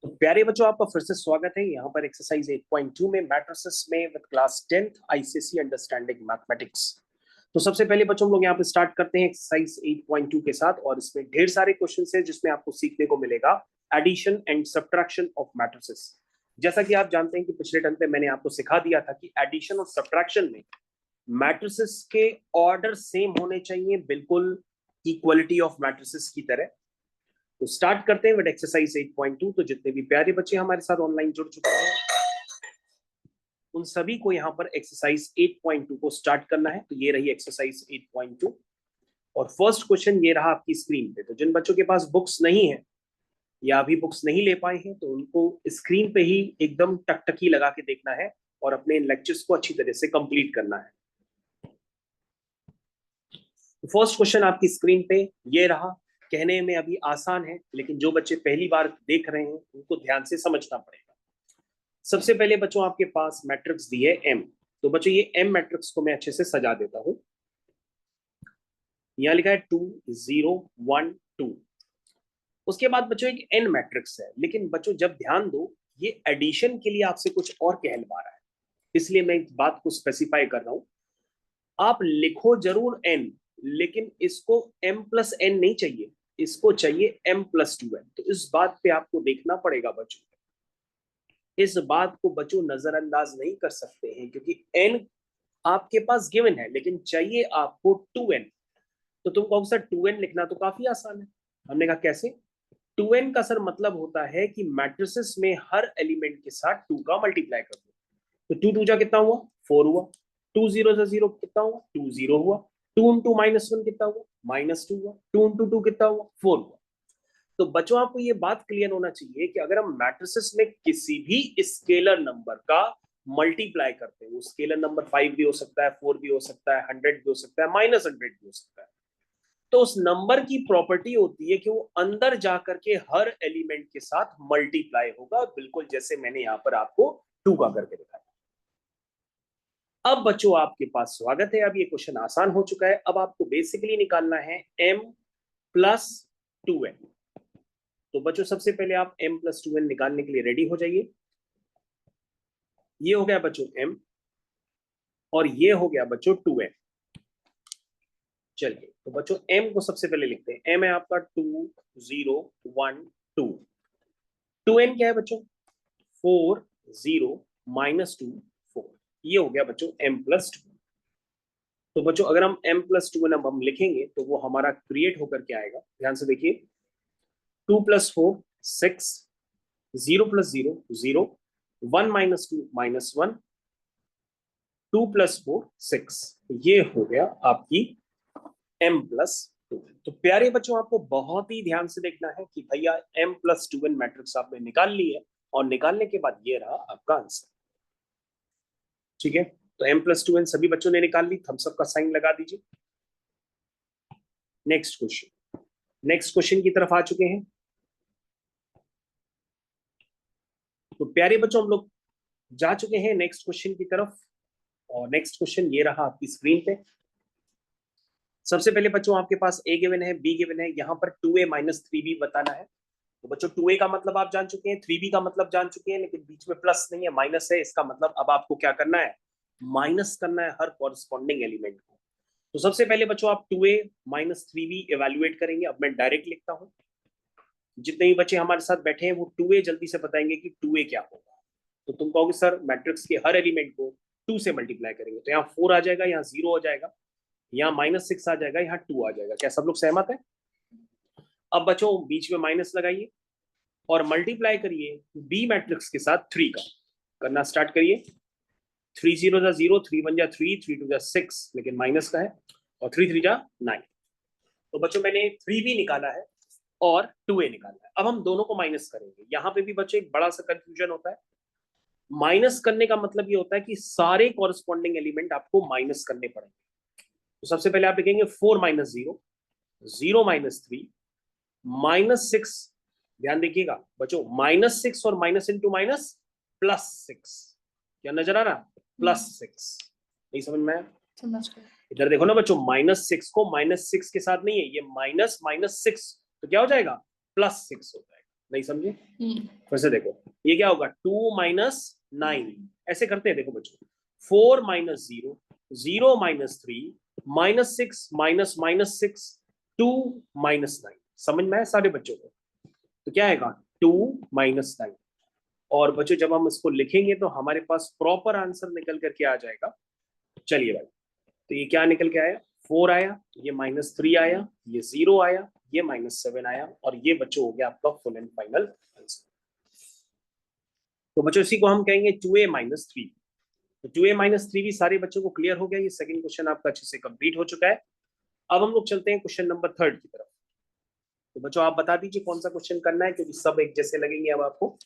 तो प्यारे बच्चों, आपका फिर से स्वागत है यहाँ पर एक्सरसाइज 8.2 में मैट्रिसेस में with class 10th ICSE understanding mathematics. तो सबसे पहले बच्चों हम लोग यहाँ पे स्टार्ट करते हैं एक्सरसाइज 8.2 के साथ, और इसमें ढेर सारे क्वेश्चन है जिसमें आपको सीखने को मिलेगा addition and subtraction of matrices. जैसा कि आप जानते हैं कि पिछले टर्म पे मैंने आपको सिखा दिया था कि एडिशन और सब्ट्रैक्शन में मैट्रिसेस के ऑर्डर सेम होने चाहिए, बिल्कुल इक्वलिटी ऑफ मैट्रिसेस की तरह। तो स्टार्ट करते हैं विद एक्सरसाइज 8.2। तो जितने भी प्यारे बच्चे हमारे साथ ऑनलाइन जुड़ चुके हैं उन सभी को यहाँ पर एक्सरसाइज 8.2 को स्टार्ट करना है। तो ये रही एक्सरसाइज 8.2 और फर्स्ट क्वेश्चन ये रहा आपकी स्क्रीन पे। तो जिन बच्चों के पास बुक्स नहीं है या अभी बुक्स नहीं ले पाए हैं तो उनको स्क्रीन पे ही एकदम टकटकी लगा के देखना है और अपने लेक्चर्स को अच्छी तरह से कंप्लीट करना है। फर्स्ट क्वेश्चन आपकी स्क्रीन पे ये रहा। कहने में अभी आसान है, लेकिन जो बच्चे पहली बार देख रहे हैं उनको ध्यान से समझना पड़ेगा। सबसे पहले बच्चों आपके पास मैट्रिक्स दी है एम। तो बच्चों ये एम मैट्रिक्स को मैं अच्छे से सजा देता हूं। यहां लिखा है 2 0 1 2। उसके बाद बच्चों एक एन मैट्रिक्स है, लेकिन बच्चों जब ध्यान दो ये एडिशन के लिए आपसे कुछ और कहलवा रहा है, इसलिए मैं इस बात को स्पेसिफाई कर रहा हूं। आप लिखो जरूर एन, लेकिन इसको m प्लस एन नहीं चाहिए, इसको चाहिए m प्लस 2n। तो इस बात पे आपको देखना पड़ेगा बच्चों। इस बात को बच्चों नजरअंदाज नहीं कर सकते हैं, क्योंकि n आपके पास गिवन है लेकिन चाहिए आपको 2n। तो तुम कहोगे सर 2n लिखना तो काफी आसान है। हमने कहा कैसे? 2n का सर मतलब होता है कि मैट्रिसेस में हर एलिमेंट के साथ 2 का मल्टीप्लाई कर दो। तो 2 2 जा कितना हुआ? 4 हुआ। 2 0 जा 0 कितना हुआ? 2 0 हुआ। 2 इंटू -1 कितना हुआ? -2 हुआ। 2 इंटू 2 कितना हुआ? 4 हुआ। तो बच्चों आपको ये बात क्लियर होना चाहिए कि अगर हम मैट्रिसेस में किसी भी स्केलर नंबर का मल्टीप्लाई करते हैं, वो स्केलर नंबर 5 भी हो सकता है, 4 भी हो सकता है, 100 भी हो सकता है, -100 भी हो सकता है, तो उस नंबर की प्रॉपर्टी होती है कि वो अंदर जाकर के हर एलिमेंट के साथ मल्टीप्लाई होगा, बिल्कुल जैसे मैंने यहां पर आपको 2 का करके दिखाया। अब बच्चों आपके पास स्वागत है। अब ये क्वेश्चन आसान हो चुका है। अब आपको बेसिकली निकालना है m प्लस 2n। तो बच्चों सबसे पहले आप m प्लस 2n निकालने के लिए रेडी हो जाइए। ये हो गया बच्चों m और ये हो गया बच्चों 2n। चलिए तो बच्चों m को सबसे पहले लिखते हैं। m है आपका 2 0 1 2। 2n क्या है बच्चों? 4 0 -2 4। ये हो गया बच्चों m प्लस 2। तो बच्चों अगर हम m प्लस 2 अब हम लिखेंगे तो वो हमारा क्रिएट होकर के आएगा। ध्यान से देखिए, 2 प्लस 4 6, 0 प्लस 0 0, 1 माइनस 2 -1, 2 प्लस 4 6। ये हो गया आपकी m प्लस 2। तो प्यारे बच्चों आपको बहुत ही ध्यान से देखना है कि भैया m प्लस 2n मैट्रिक्स आपने निकाल ली है, और निकालने के बाद ये रहा आपका आंसर। ठीक है, तो m प्लस 2n सभी बच्चों ने निकाल ली। थम्स अप का साइन लगा दीजिए। नेक्स्ट क्वेश्चन की तरफ आ चुके हैं। तो प्यारे बच्चों हम लोग जा चुके हैं नेक्स्ट क्वेश्चन की तरफ, और नेक्स्ट क्वेश्चन ये रहा आपकी स्क्रीन पे। सबसे पहले बच्चों आपके पास a गिवन है, b गिवन है, यहाँ पर 2a माइनस 3b बताना है। तो बच्चों 2a का मतलब आप जान चुके हैं, 3b का मतलब जान चुके हैं, लेकिन बीच में प्लस नहीं है, माइनस है। इसका मतलब अब आपको क्या करना है? माइनस करना है हर कॉरस्पॉन्डिंग एलिमेंट को। तो सबसे पहले बच्चों आप 2a माइनस 3b इवेल्युएट करेंगे। अब मैं डायरेक्ट लिखता हूँ। जितने भी बच्चे हमारे साथ बैठे हैं वो 2a जल्दी से बताएंगे कि 2a क्या होगा। तो तुम कहोगे सर मैट्रिक्स के हर एलिमेंट को 2 से मल्टीप्लाई करेंगे, तो यहाँ 4 आ जाएगा, यहाँ 0 हो जाएगा, यहाँ -6 आ जाएगा, यहाँ 2 आ जाएगा। क्या सब लोग सहमत है? अब बच्चों बीच में माइनस लगाइए और मल्टीप्लाई करिए बी मैट्रिक्स के साथ 3 का। करना स्टार्ट करिए। 3 0 जा 0, 3 1 जा 3, 3 2 जा 6, लेकिन माइनस का है, और 3 3 जा 9। तो बच्चों मैंने 3b निकाला है और 2a निकाला है। अब हम दोनों को माइनस करेंगे। यहाँ पे भी बच्चों एक बड़ा सा कंफ्यूजन होता है। माइनस करने का मतलब ये होता है कि सारे कॉरस्पॉन्डिंग एलिमेंट आपको माइनस करने पड़ेंगे। तो सबसे पहले आप लिखेंगे 4 माइनस 0, 0 माइनस 3, -6। ध्यान देखिएगा बच्चों, -6 और माइनस इंटू माइनस +6। क्या नजर आ रहा? +6। नहीं समझ में आया? समझ गए। इधर देखो ना बच्चों, -6 को -6 के साथ नहीं है, ये माइनस -6, तो क्या हो जाएगा? +6 हो जाएगा। नहीं समझे? फिर से देखो, ये क्या होगा 2 माइनस 9, ऐसे करते हैं देखो बच्चों, 4 minus 0, 0 minus 3, minus 6 minus minus 6, 2 minus 9। समझ में आया सारे बच्चों को? तो क्या आएगा 2 माइनस 9। और बच्चों जब हम इसको लिखेंगे तो हमारे पास प्रॉपर आंसर निकल करके आ जाएगा। चलिए भाई, तो ये क्या निकल के आया, 4 आया, ये माइनस 3 आया, ये 0 आया, ये माइनस 7 आया, और ये बच्चों हो गया आपका फुल एंड फाइनल आंसर। तो बच्चों इसी को हम कहेंगे 2a माइनस 3। तो 2a माइनस 3 भी सारे बच्चों को क्लियर हो गया। ये सेकंड क्वेश्चन आपका अच्छे से कंप्लीट हो चुका है। अब हम लोग चलते हैं क्वेश्चन नंबर 3 की तरफ। तो बच्चों आप बता दीजिए कौन सा क्वेश्चन करना है, क्योंकि सब एक जैसे लगेंगे अब आपको।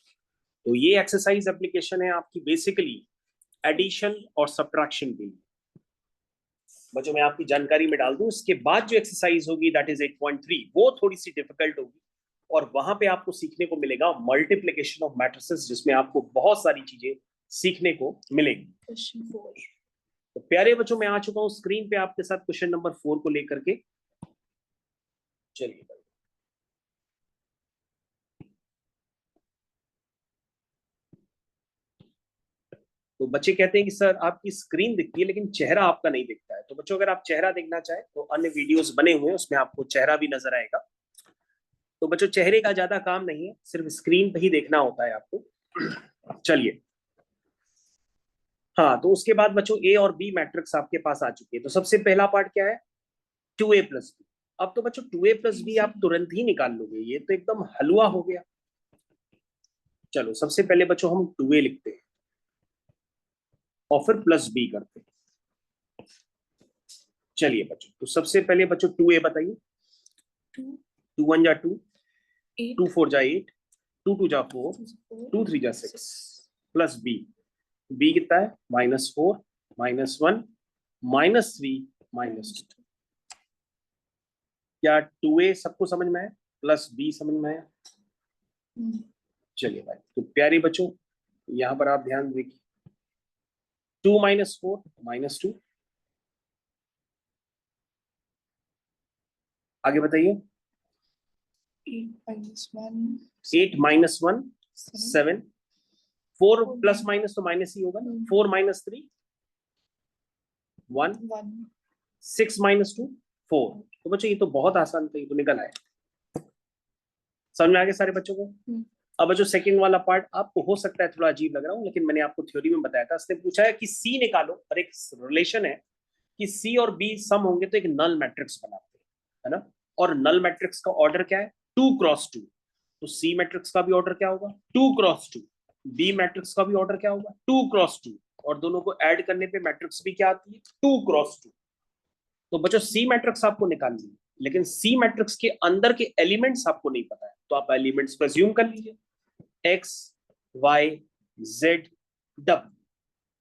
तो ये एक्सरसाइज एप्लीकेशन है आपकी बेसिकली एडिशन और सब्ट्रैक्शन के लिए। बच्चों मैं आपकी जानकारी में डाल दूं, इसके बाद जो एक्सरसाइज होगी दैट इज 8.3, वो थोड़ी सी डिफिकल्ट होगी, और वहां पे आपको सीखने को मिलेगा मल्टीप्लिकेशन ऑफ मैट्रिसेस, जिसमें आपको बहुत सारी चीजें सीखने को मिलेगी। तो प्यारे बच्चों मैं आ चुका हूं स्क्रीन पे आपके साथ क्वेश्चन नंबर 4 को लेकर के। चलिए, तो बच्चे कहते हैं कि सर आपकी स्क्रीन दिखती है लेकिन चेहरा आपका नहीं दिखता है। तो बच्चों अगर आप चेहरा देखना चाहें तो अन्य वीडियोस बने हुए हैं, उसमें आपको चेहरा भी नजर आएगा। तो बच्चों चेहरे का ज्यादा काम नहीं है, सिर्फ स्क्रीन पे ही देखना होता है आपको। चलिए, हाँ, तो उसके बाद बच्चों ए और बी मैट्रिक्स आपके पास आ चुकी है। तो सबसे पहला पार्ट क्या है, 2a प्लस बी। अब तो बच्चों 2a प्लस बी आप तुरंत ही निकाल लोगे, ये तो एकदम हलवा हो गया। चलो सबसे पहले बच्चों हम 2a लिखते हैं और फिर प्लस बी करते हैं। चलिए बच्चों, तो सबसे पहले बच्चों 2a बताइए। 2 1 जा 2, 2 4 जा 8, 2 2 जा 4, 2 3 जा 6, प्लस बी। बी कितना है, -4, -1, -3, -2। क्या 2a सबको समझ में आया, प्लस बी समझ में आया? चलिए भाई, तो प्यारे बच्चों यहां पर आप ध्यान देखिए, 2 -4 -2। आगे बताइए। 8 -1 7, 4 प्लस माइनस तो माइनस ही होगा ना, 4 -3 1, 6 -2 4। तो बच्चों ये तो बहुत आसान था, ये तो निकल आया। समझ में आ गया सारे बच्चों को? अब बच्चों सेकंड वाला पार्ट आपको हो सकता है थोड़ा अजीब लग रहा हूँ, लेकिन मैंने आपको थ्योरी में बताया था। उसने पूछा है कि सी निकालो, और एक रिलेशन है कि सी और बी सम होंगे तो एक नल मैट्रिक्स बनाते हैं, है ना? और नल मैट्रिक्स का ऑर्डर क्या है, 2 क्रॉस 2। तो सी मैट्रिक्स का भी ऑर्डर क्या होगा, 2 क्रॉस 2। बी मैट्रिक्स का भी ऑर्डर क्या होगा, 2 क्रॉस 2। और दोनों को ऐड करने पे मैट्रिक्स भी क्या आती है, 2 क्रॉस 2। तो बच्चों सी मैट्रिक्स आपको निकालनी है, लेकिन सी मैट्रिक्स के अंदर के एलिमेंट्स आपको नहीं पता है, तो आप एलिमेंट्स पर अज्यूम कर लीजिए, एक्स वाई जेड डब्ल्यू,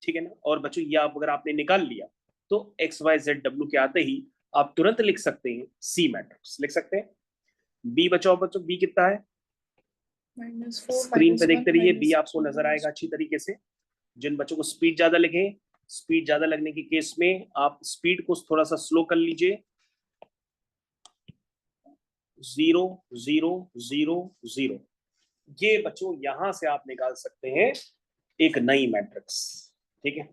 ठीक है ना? और बच्चों ये आप अगर आपने निकाल लिया तो एक्स वाई जेड डब्ल्यू के आते ही आप तुरंत लिख सकते हैं सी मैट्रिक्स, लिख सकते हैं। बी बच्चों बी कितना है, स्क्रीन पे देखते रहिए, बी आपको नजर आएगा अच्छी तरीके से। जिन बच्चों को स्पीड ज्यादा लिखे, स्पीड ज्यादा लगने के केस में आप स्पीड को थोड़ा सा स्लो कर लीजिए। 0 0 0 0, ये बच्चों यहां से आप निकाल सकते हैं एक नई मैट्रिक्स, ठीक है?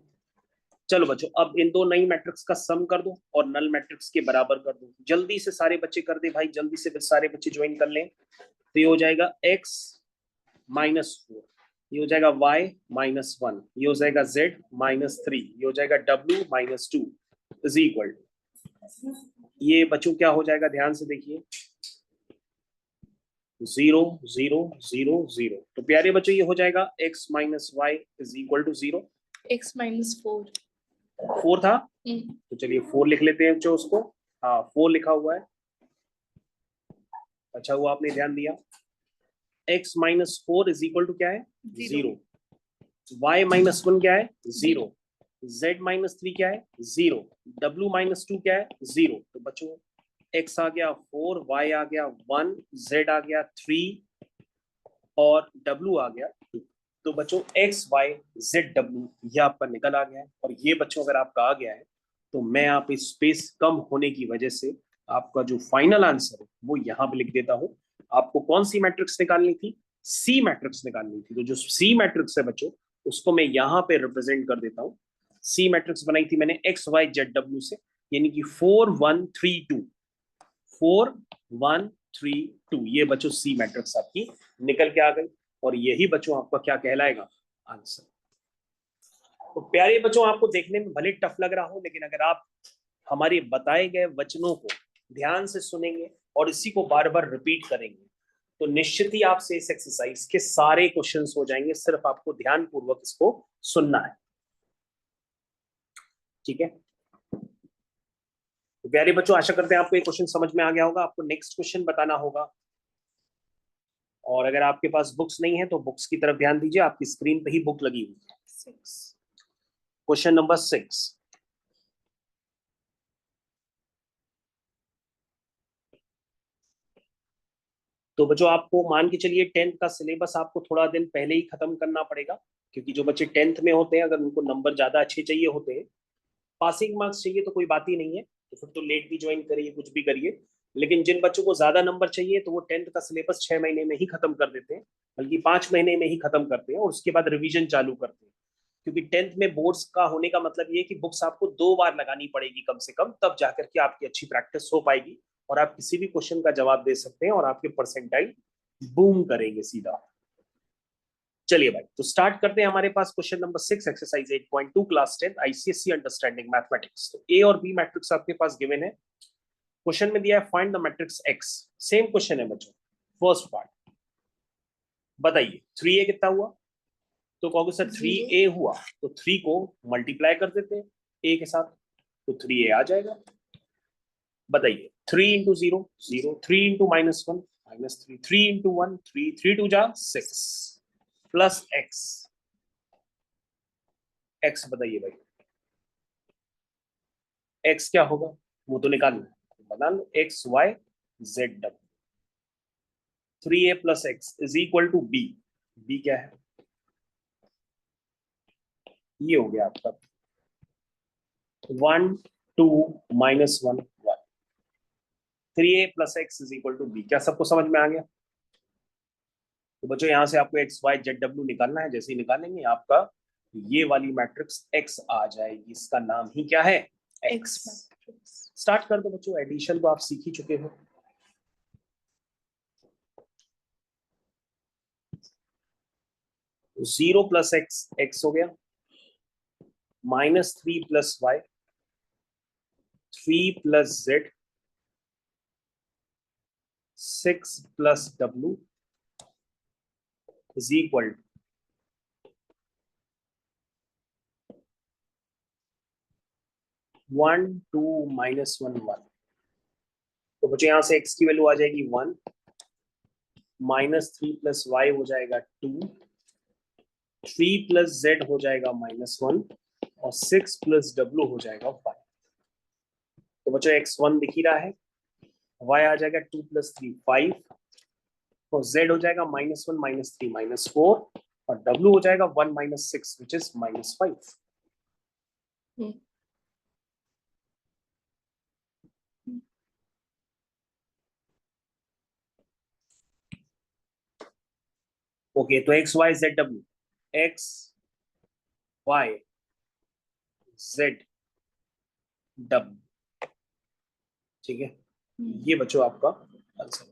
चलो बच्चों, अब इन दो नई मैट्रिक्स का सम कर दो और नल मैट्रिक्स के बराबर कर दो। जल्दी से सारे बच्चे कर दे भाई, जल्दी से सारे बच्चे ज्वाइन कर लें। तो ये हो जाएगा x -4, ये हो जाएगा y -1, ये हो जाएगा z -3, ये हो जाएगा w -2 इज इक्वल। ये बच्चों क्या हो जाएगा, ध्यान से देखिए, 0 0 0 0। तो प्यारे बच्चों ये हो जाएगा x -y is equal to 0। x -4 4 था, तो चलिए 4 लिख लेते हैं बच्चों उसको। हाँ 4 लिखा हुआ है, अच्छा हुआ आपने ध्यान दिया। x -4 इज इक्वल टू क्या है, 0। y -1 क्या है, 0। z -3 क्या है, 0। w -2 क्या है, 0। तो बच्चों x आ गया 4, y आ गया 1, z आ गया 3 और w आ गया 2। तो बच्चों x y z w ये आपका निकल आ गया है। और ये बच्चों अगर आपका आ गया है तो मैं आप इस स्पेस कम होने की वजह से आपका जो फाइनल आंसर है वो यहाँ पे लिख देता हूँ। आपको कौन सी मैट्रिक्स निकालनी थी, सी मैट्रिक्स निकालनी थी। तो जो सी मैट्रिक्स है बच्चों, उसको मैं यहाँ पे रिप्रेजेंट कर देता हूँ। सी मैट्रिक्स बनाई थी मैंने एक्स वाई जेड डब्ल्यू से, यानी कि 4 1 3 2, 4 1 3 2, ये बच्चों सी मैट्रिक्स आपकी निकल के आ गई, और यही बच्चों आपका क्या कहलाएगा, आंसर। तो प्यारे बच्चों, आपको देखने में भले टफ लग रहा हो, लेकिन अगर आप हमारे बताए गए वचनों को ध्यान से सुनेंगे और इसी को बार बार रिपीट करेंगे, तो निश्चित ही आपसे इस एक्सरसाइज के सारे क्वेश्चंस हो जाएंगे। सिर्फ आपको ध्यान पूर्वक इसको सुनना है, ठीक है। तो प्यारे बच्चों, आशा करते हैं आपको ये क्वेश्चन समझ में आ गया होगा। आपको नेक्स्ट क्वेश्चन बताना होगा, और अगर आपके पास बुक्स नहीं है तो बुक्स की तरफ ध्यान दीजिए, आपकी स्क्रीन पे ही बुक लगी हुई है। क्वेश्चन नंबर 6, तो बच्चों आपको मान के चलिए 10th का सिलेबस आपको थोड़ा दिन पहले ही खत्म करना पड़ेगा, क्योंकि जो बच्चे 10th में होते हैं, अगर उनको नंबर ज्यादा अच्छे चाहिए होते हैं, पासिंग मार्क्स चाहिए, तो कोई बात ही नहीं है, तो फिर तो लेट भी ज्वाइन करिए, कुछ भी करिए। लेकिन जिन बच्चों को ज्यादा नंबर चाहिए, तो वो 10th का सिलेबस 6 महीने में ही खत्म कर देते हैं, बल्कि 5 महीने में ही खत्म करते हैं, और उसके बाद रिवीजन चालू करते हैं। क्योंकि 10th में बोर्ड्स का होने का मतलब ये कि बुक्स आपको 2 बार लगानी पड़ेगी कम से कम, तब जाकर के आपकी अच्छी प्रैक्टिस हो पाएगी, और आप किसी भी क्वेश्चन का जवाब दे सकते हैं, और आपके परसेंटाइल बूम करेंगे सीधा। चलिए भाई, तो स्टार्ट करते हैं। हमारे पास question number 6, exercise 8.2, class 10 ICSE understanding mathematics. तो ए और बी मैट्रिक्स आपके पास गिवन है। क्वेश्चन में दिया है find the matrix x. Same question है बच्चों। फर्स्ट पार्ट बताइए, 3a कितना हुआ, तो कहोगे सर 3a हुआ, तो 3 को मल्टीप्लाई कर देते हैं a के साथ, तो 3a आ जाएगा। बताइए, 3 इंटू 0 0, 3 इंटू -1 -3, 3 इंटू 1 3, 3 2 जा 6, प्लस एक्स। एक्स बताइए भाई, एक्स क्या होगा, वो तो निकालना है, बता लो। X Y Z W, 3a plus x is equal to B. B क्या है, ये हो गया आपका 1 2 -1 1, 3a plus x is equal to b. क्या सबको समझ में आ गया? तो बच्चों, यहां से आपको एक्स वाई जेड डब्ल्यू निकालना है। जैसे ही निकालेंगे, आपका ये वाली मैट्रिक्स एक्स आ जाएगी। इसका नाम ही क्या है, एक्स। स्टार्ट कर दो बच्चों, एडिशन तो आप सीख ही चुके हो। जीरो प्लस एक्स, एक्स हो गया, -3 plus y, 3 plus z, 6 plus डब्ल्यू इज इक्वल 1 2 -1 1। तो बच्चों, यहां से x की वैल्यू आ जाएगी 1, -3 प्लस वाई हो जाएगा 2, 3 प्लस जेड हो जाएगा -1, और 6 प्लस डब्ल्यू हो जाएगा 5। तो बच्चों, x1 दिख ही रहा है, y आ जाएगा 2 प्लस 3 5, और z हो जाएगा -1 -3 -4, और w हो जाएगा 1 -6 विच इज -5। ओके, तो एक्स वाई जेड डब्ल्यू, एक्स वाई जेड डब्ल्यू, ठीक है, ये बच्चों आपका आंसर।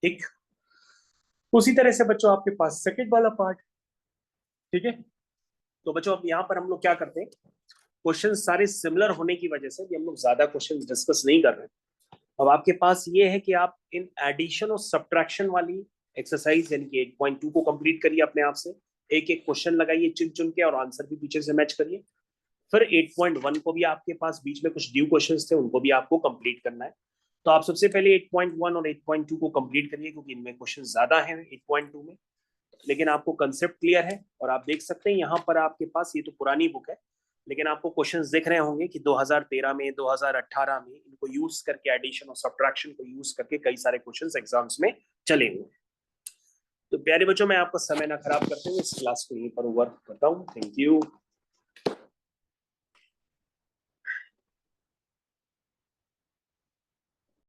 ठीक, उसी तरह से बच्चों आपके पास सेकंड वाला पार्ट, ठीक है। तो बच्चों, अब यहाँ पर हम लोग क्या करते हैं, क्वेश्चन सारे सिमिलर होने की वजह से भी हम लोग ज्यादा क्वेश्चन डिस्कस नहीं कर रहे हैं। अब आपके पास ये है कि आप इन एडिशन और सब्ट्रैक्शन वाली एक्सरसाइज यानी कि 8.2 को कंप्लीट करिए अपने आप से। एक एक क्वेश्चन लगाइए चुन चुन के, और आंसर भी पीछे से मैच करिए। फिर 8.1 को भी आपके पास बीच में कुछ ड्यू क्वेश्चंस थे, उनको भी आपको कंप्लीट करना है। तो आप सबसे पहले 8.1 और 8.2 को कंप्लीट करिए, क्योंकि इनमें क्वेश्चन ज्यादा हैं 8.2 में, लेकिन आपको कंसेप्ट क्लियर है। और आप देख सकते हैं यहाँ पर आपके पास, ये तो पुरानी बुक है, लेकिन आपको क्वेश्चंस दिख रहे होंगे कि 2013 में, 2018 में इनको यूज करके, एडिशन और सब्ट्रैक्शन को यूज करके कई सारे क्वेश्चंस एग्जाम्स में चले हुए। तो प्यारे बच्चों, मैं आपका समय ना खराब करते हुए इस क्लास को यहीं पर ओवर करता हूँ। Thank you.